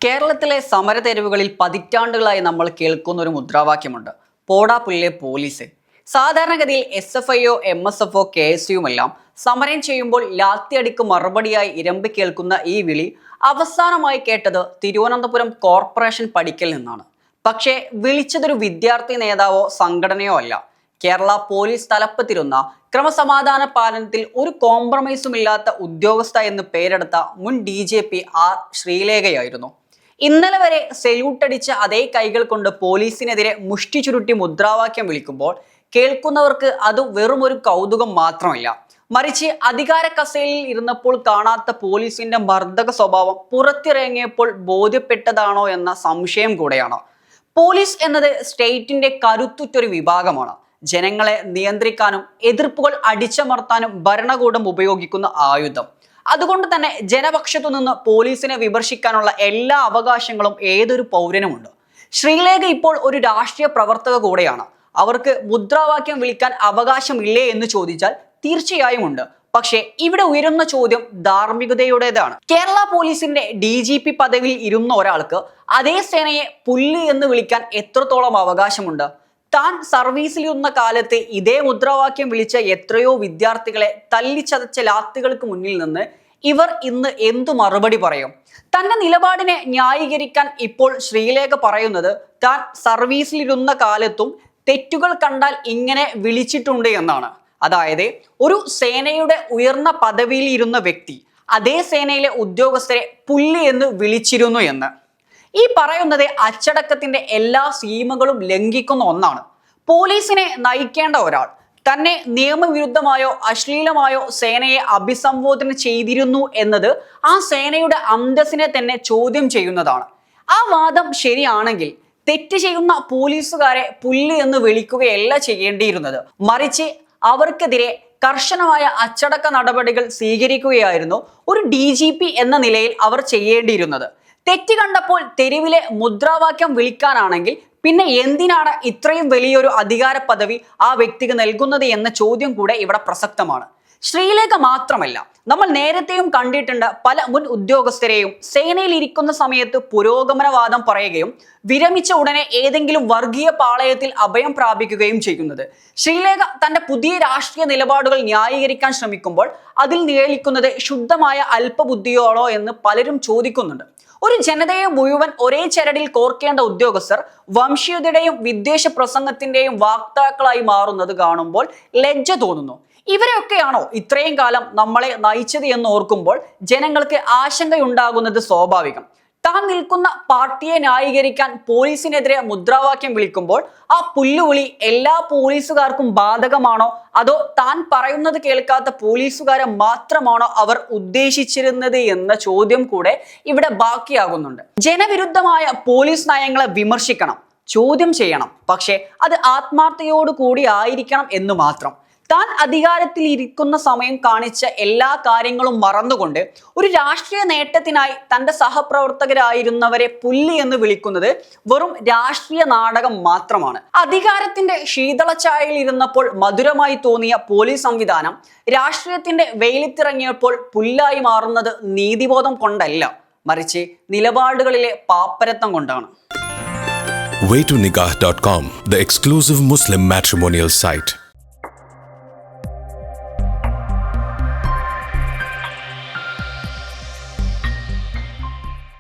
കേരളത്തിലെ സമരതെരുവുകളിൽ പതിറ്റാണ്ടുകളായി നമ്മൾ കേൾക്കുന്ന ഒരു മുദ്രാവാക്യമുണ്ട്. പോടാ പുല്ലേ പോലീസ്. സാധാരണഗതിയിൽ SFIയോ MSFോ KSUമെല്ലാം സമരം ചെയ്യുമ്പോൾ ലാത്തിയടിക്ക് മറുപടിയായി ഇരമ്പി കേൾക്കുന്ന ഈ വിളി അവസാനമായി കേട്ടത് തിരുവനന്തപുരം കോർപ്പറേഷൻ പടിക്കൽ നിന്നാണ്. പക്ഷേ വിളിച്ചതൊരു വിദ്യാർത്ഥി നേതാവോ സംഘടനയോ അല്ല. കേരള പോലീസ് തലപ്പത്തിരുന്ന ക്രമസമാധാന പാലനത്തിൽ ഒരു കോംപ്രമൈസും ഇല്ലാത്ത ഉദ്യോഗസ്ഥ എന്ന് പേരെടുത്ത മുൻ DGP R ശ്രീലേഖയായിരുന്നു. ഇന്നലെ വരെ സെല്യൂട്ടടിച്ച അതേ കൈകൾ കൊണ്ട് പോലീസിനെതിരെ മുഷ്ടി ചുരുട്ടി മുദ്രാവാക്യം വിളിക്കുമ്പോൾ കേൾക്കുന്നവർക്ക് അത് വെറും ഒരു കൗതുകം മാത്രമല്ല, മറിച്ച് അധികാര കസേരയിൽ ഇരുന്നപ്പോൾ കാണാത്ത പോലീസിന്റെ മർദ്ദക സ്വഭാവം പുറത്തിറങ്ങിയപ്പോൾ ബോധ്യപ്പെട്ടതാണോ എന്ന സംശയം കൂടെയാണ്. പോലീസ് എന്നത് സ്റ്റേറ്റിന്റെ കരുത്തുറ്റൊരു വിഭാഗമാണ്. ജനങ്ങളെ നിയന്ത്രിക്കാനും എതിർപ്പുകൾ അടിച്ചമർത്താനും ഭരണകൂടം ഉപയോഗിക്കുന്ന ആയുധം. അതുകൊണ്ട് തന്നെ ജനപക്ഷത്തു നിന്ന് പോലീസിനെ വിമർശിക്കാനുള്ള എല്ലാ അവകാശങ്ങളും ഏതൊരു പൗരനുമുണ്ട്. ശ്രീലേഖ ഇപ്പോൾ ഒരു രാഷ്ട്രീയ പ്രവർത്തക കൂടെയാണ്. അവർക്ക് മുദ്രാവാക്യം വിളിക്കാൻ അവകാശമില്ലേ എന്ന് ചോദിച്ചാൽ തീർച്ചയായും ഉണ്ട്. പക്ഷേ ഇവിടെ ഉയരുന്ന ചോദ്യം ധാർമ്മികതയുടേതാണ്. കേരള പോലീസിന്റെ DGP പദവിയിൽ ഇരുന്ന ഒരാൾക്ക് അതേ സേനയെ പുല്ല് എന്ന് വിളിക്കാൻ എത്രത്തോളം അവകാശമുണ്ട്? താൻ സർവീസിലിരുന്ന കാലത്ത് ഇതേ മുദ്രാവാക്യം വിളിച്ച എത്രയോ വിദ്യാർത്ഥികളെ തല്ലിച്ചതച്ച ലാത്തികൾക്ക് മുന്നിൽ നിന്ന് ഇവർ ഇന്ന് എന്തു മറുപടി പറയും? തന്റെ നിലപാടിനെ ന്യായീകരിക്കാൻ ഇപ്പോൾ ശ്രീലേഖ പറയുന്നത് താൻ സർവീസിലിരുന്ന കാലത്തും തെറ്റുകൾ കണ്ടാൽ ഇങ്ങനെ വിളിച്ചിട്ടുണ്ട് എന്നാണ്. അതായത് ഒരു സേനയുടെ ഉയർന്ന പദവിയിൽ ഇരുന്ന വ്യക്തി അതേ സേനയിലെ ഉദ്യോഗസ്ഥരെ പുല്ല് എന്ന് വിളിച്ചിരുന്നു എന്ന്. ഈ പറയുന്നത് അച്ചടക്കത്തിന്റെ എല്ലാ സീമകളും ലംഘിക്കുന്ന ഒന്നാണ്. പോലീസിനെ നയിക്കേണ്ട ഒരാൾ തന്നെ നിയമവിരുദ്ധമായോ അശ്ലീലമായോ സേനയെ അഭിസംബോധന ചെയ്തിരുന്നു എന്നത് ആ സേനയുടെ അന്തസ്സിനെ തന്നെ ചോദ്യം ചെയ്യുന്നതാണ്. ആ വാദം ശരിയാണെങ്കിൽ തെറ്റ് ചെയ്യുന്ന പോലീസുകാരെ പുല്ല് എന്ന് വിളിക്കുകയല്ല ചെയ്യേണ്ടിയിരുന്നത്, മറിച്ച് അവർക്കെതിരെ കർശനമായ അച്ചടക്ക നടപടികൾ സ്വീകരിക്കുകയായിരുന്നു ഒരു DGP എന്ന നിലയിൽ അവർ ചെയ്യേണ്ടിയിരുന്നത്. തെറ്റ് കണ്ടപ്പോൾ തെരുവിലെ മുദ്രാവാക്യം വിളിക്കാനാണെങ്കിൽ പിന്നെ എന്തിനാണ് ഇത്രയും വലിയൊരു അധികാര പദവി ആ വ്യക്തിക്ക് നൽകുന്നത് എന്ന ചോദ്യം കൂടെ ഇവിടെ പ്രസക്തമാണ്. ശ്രീലേഖ മാത്രമല്ല, നമ്മൾ നേരത്തെയും കണ്ടിട്ടുണ്ട് പല മുൻ ഉദ്യോഗസ്ഥരെയും സേനയിൽ ഇരിക്കുന്ന സമയത്ത് പുരോഗമനവാദം പറയുകയും വിരമിച്ച ഉടനെ ഏതെങ്കിലും വർഗീയ പാളയത്തിൽ അഭയം പ്രാപിക്കുകയും ചെയ്യുന്നത്. ശ്രീലേഖ തന്റെ പുതിയ രാഷ്ട്രീയ നിലപാടുകൾ ന്യായീകരിക്കാൻ ശ്രമിക്കുമ്പോൾ അതിൽ നിഴലിക്കുന്നത് ശുദ്ധമായ അല്പബുദ്ധിയോളോ എന്ന് പലരും ചോദിക്കുന്നുണ്ട്. ഒരു ജനതയെ മുഴുവൻ ഒരേ ചരടിൽ കോർക്കേണ്ട ഉദ്യോഗസ്ഥർ വംശീയതയുടെയും വിദ്വേഷ പ്രസംഗത്തിന്റെയും വാക്താക്കളായി മാറുന്നത് കാണുമ്പോൾ ലജ്ജ തോന്നുന്നു. ഇവരെയൊക്കെയാണോ ഇത്രയും കാലം നമ്മളെ നയിച്ചത് എന്ന് ഓർക്കുമ്പോൾ ജനങ്ങൾക്ക് ആശങ്കയുണ്ടാകുന്നത് സ്വാഭാവികം. താൻ നിൽക്കുന്ന പാർട്ടിയെ ന്യായീകരിക്കാൻ പോലീസിനെതിരെ മുദ്രാവാക്യം വിളിക്കുമ്പോൾ ആ പുല്ലുവിളി എല്ലാ പോലീസുകാർക്കും ബാധകമാണോ, അതോ താൻ പറയുന്നത് കേൾക്കാത്ത പോലീസുകാരെ മാത്രമാണോ അവർ ഉദ്ദേശിച്ചിരുന്നത് എന്ന ചോദ്യം കൂടെ ഇവിടെ ബാക്കിയാകുന്നുണ്ട്. ജനവിരുദ്ധമായ പോലീസ് നയങ്ങളെ വിമർശിക്കണം, ചോദ്യം ചെയ്യണം, പക്ഷേ അത് ആത്മാർത്ഥതയോടു കൂടി ആയിരിക്കണം എന്ന് മാത്രം. താൻ അധികാരത്തിൽ ഇരിക്കുന്ന സമയം കാണിച്ച എല്ലാ കാര്യങ്ങളും മറന്നുകൊണ്ട് ഒരു രാഷ്ട്രീയ നേട്ടത്തിനായി തൻ്റെ സഹപ്രവർത്തകരായിരുന്നവരെ പുല്ല് എന്ന് വിളിക്കുന്നത് വെറും രാഷ്ട്രീയ നാടകം മാത്രമാണ്. അധികാരത്തിന്റെ ശീതളച്ചായയിൽ ഇരുന്നപ്പോൾ മധുരമായി തോന്നിയ പോലീസ് സംവിധാനം രാഷ്ട്രീയത്തിന്റെ വെയിലത്തിറങ്ങിയപ്പോൾ പുല്ലായി മാറുന്നത് നീതിബോധം കൊണ്ടല്ല, മറിച്ച് നിലപാടുകളിലെ പാപ്പരത്തം കൊണ്ടാണ്. Waytonikah.com, the exclusive Muslim matrimonial site.